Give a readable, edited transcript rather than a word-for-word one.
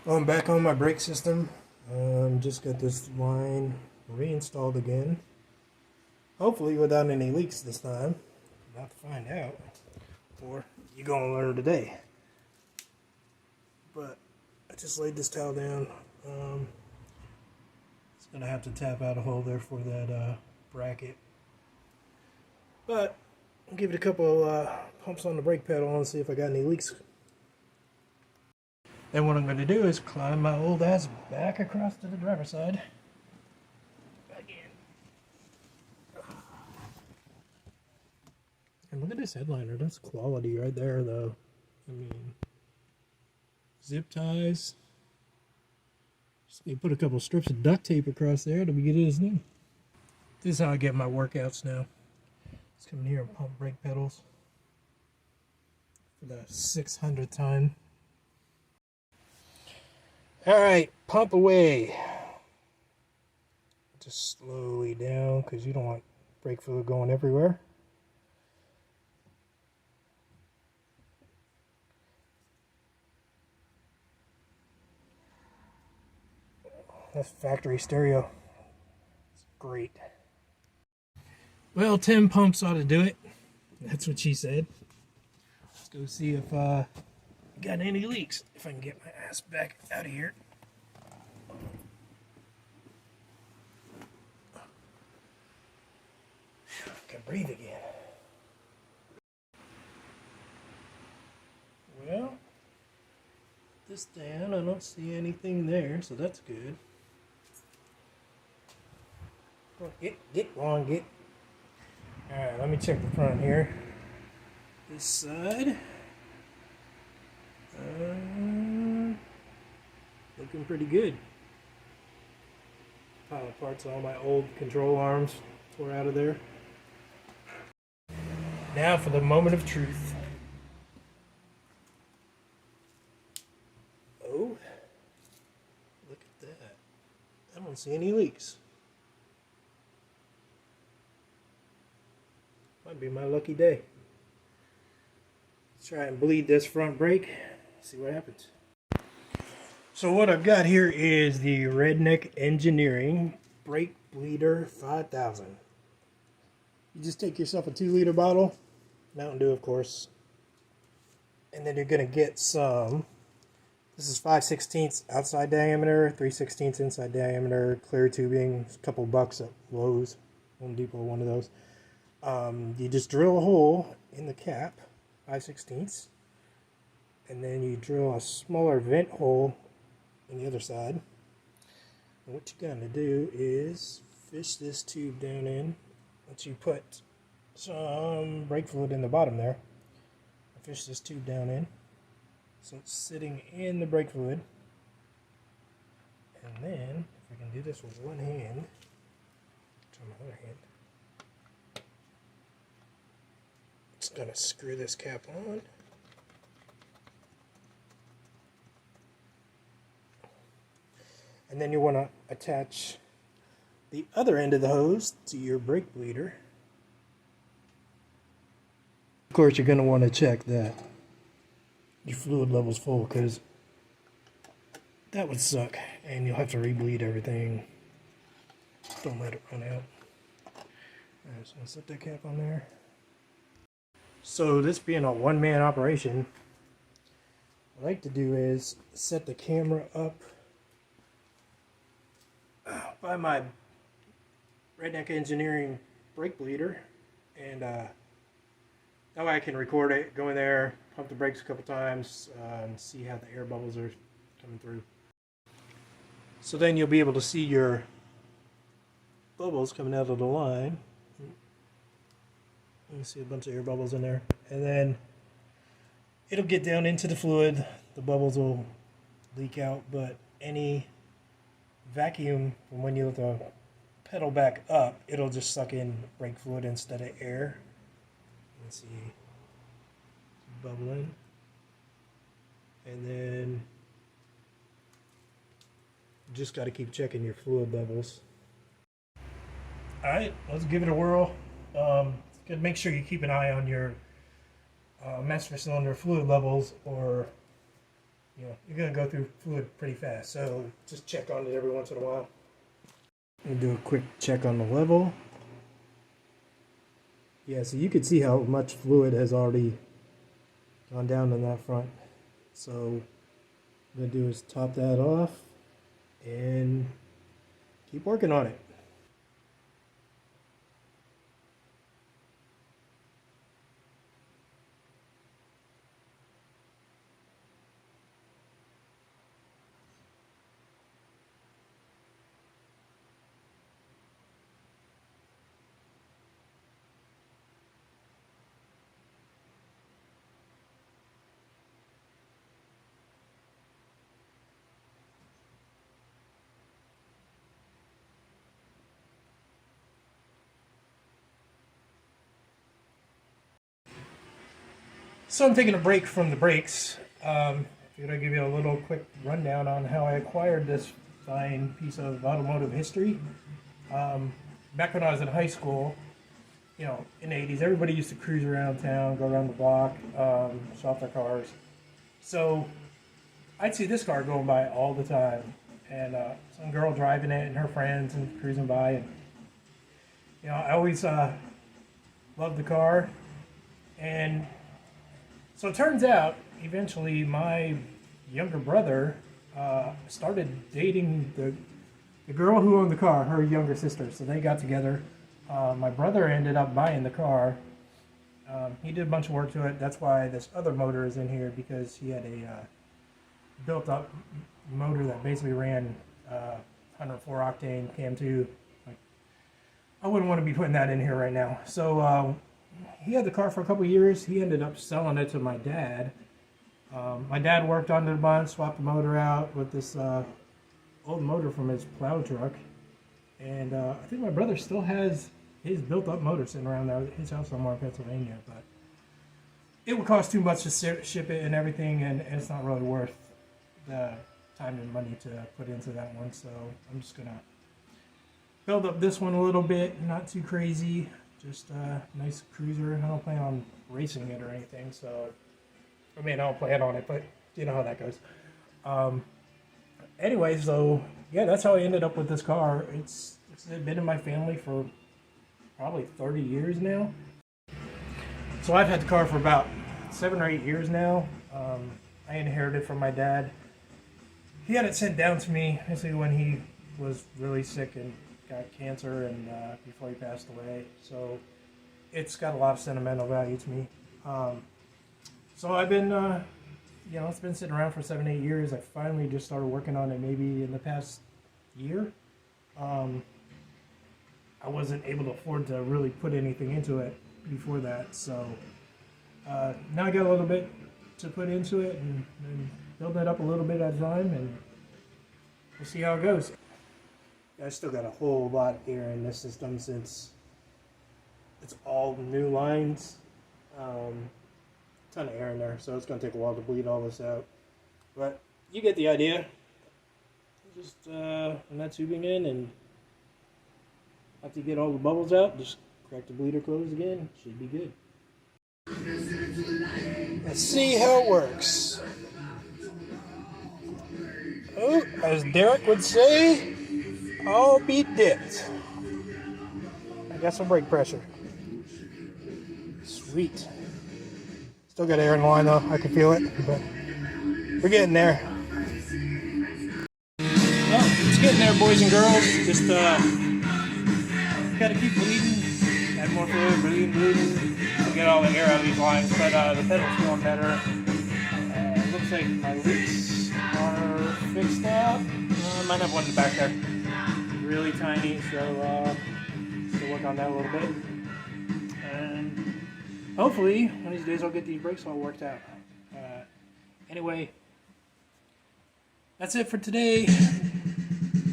Well, I'm back on my brake system. Just got this line reinstalled again. Hopefully without any leaks this time. About to find out. Or you're going to learn today. But I just laid this towel down. It's going to have to tap out a hole there for that bracket. But I'll give it a couple pumps on the brake pedal and see if I got any leaks. Then what I'm going to do is climb my old ass back across to the driver's side. Again. And look at this headliner. That's quality right there, though. I mean, zip ties. Just need to put a couple strips of duct tape across there to be good as new. This is how I get my workouts now. Just come in here and pump brake pedals for the 600th time. Alright, pump away. Just slowly down because you don't want brake fluid going everywhere. That's factory stereo. It's great. Well, 10 pumps ought to do it. That's what she said. Let's go see if got any leaks. If I can get my ass back out of here. I can breathe again. Well, this down, I don't see anything there, so that's good. Get. Alright, let me check the front here. This side. Looking pretty good. Pile of parts, all my old control arms tore out of there. Now for the moment of truth. Oh, look at that. I don't see any leaks. Might be my lucky day. Let's try and bleed this front brake. See what happens. So what I've got here is the Redneck Engineering Brake Bleeder 5000. You just take yourself a 2-liter bottle, Mountain Dew of course, and then you're going to get some, this is 5/16 outside diameter, 3/16 inside diameter, clear tubing, a couple bucks at Lowe's, Home Depot, one of those. You just drill a hole in the cap, 5/16, and then you drill a smaller vent hole on the other side. And what you're going to do is fish this tube down in. Once you put some brake fluid in the bottom there, fish this tube down in so it's sitting in the brake fluid. And then, if I can do this with one hand, try my other hand, it's going to screw this cap on. And then you want to attach the other end of the hose to your brake bleeder. Of course, you're going to want to check that your fluid level's full, because that would suck and you'll have to rebleed everything. Don't let it run out. Alright, so I'll set that cap on there. So this being a one-man operation, what I like to do is set the camera up by my Redneck Engineering brake bleeder, and that way I can record it, go in there, pump the brakes a couple times, and see how the air bubbles are coming through. So then you'll be able to see your bubbles coming out of the line. You can see a bunch of air bubbles in there, and then it'll get down into the fluid, the bubbles will leak out, but any vacuum from when you let the pedal back up, it'll just suck in brake fluid instead of air. Let's see, bubbling, and then you just got to keep checking your fluid levels. All right, let's give it a whirl. Make sure you keep an eye on your master cylinder fluid levels, or you're going to go through fluid pretty fast. So just check on it every once in a while. And do a quick check on the level. Yeah, so you can see how much fluid has already gone down in that front. So what I'm going to do is top that off and keep working on it. So I'm taking a break from the brakes. I'm going to give you a little quick rundown on how I acquired this fine piece of automotive history. Back when I was in high school, in the 80s, everybody used to cruise around town, go around the block, shop their cars. So I'd see this car going by all the time, and some girl driving it and her friends and cruising by, and I always loved the car. And so it turns out, eventually, my younger brother started dating the girl who owned the car, her younger sister. So they got together. My brother ended up buying the car. He did a bunch of work to it. That's why this other motor is in here, because he had a built-up motor that basically ran 104 octane Cam2. I wouldn't want to be putting that in here right now. So he had the car for a couple years. He ended up selling it to my dad. My dad worked on it a bunch, swapped the motor out with this old motor from his plow truck. And I think my brother still has his built-up motor sitting around there at his house somewhere in Pennsylvania. But it would cost too much to ship it and everything, and it's not really worth the time and money to put into that one. So I'm just going to build up this one a little bit, not too crazy. Just a nice cruiser. I don't plan on racing it or anything, so I mean, I don't plan on it, but you know how that goes. Anyway, so yeah, that's how I ended up with this car. It's been in my family for probably 30 years now. So I've had the car for about 7 or 8 years now. I inherited it from my dad. He had it sent down to me basically when he was really sick and got cancer, and before he passed away. So it's got a lot of sentimental value to me. So I've been, it's been sitting around for 7, 8 years. I finally just started working on it maybe in the past year. I wasn't able to afford to really put anything into it before that. So now I got a little bit to put into it and build it up a little bit at a time, and we'll see how it goes. I still got a whole lot of air in this system since it's all new lines. Ton of air in there, so it's going to take a while to bleed all this out. But you get the idea. Just run that tubing in, and after you get all the bubbles out, just crack the bleeder closed again. Should be good. Let's see how it works. Oh, as Derek would say, I'll be dipped. I got some brake pressure. Sweet. Still got air in the line though, I can feel it, but we're getting there. Well, it's getting there, boys and girls. Just gotta keep bleeding, add more fluid, bleeding, to get all the air out of these lines. But the pedal's feeling better. Looks like my leaks are fixed up. I might have one in the back there. Really tiny, so still work on that a little bit. And hopefully, one of these days I'll get these brakes all worked out. Anyway, that's it for today.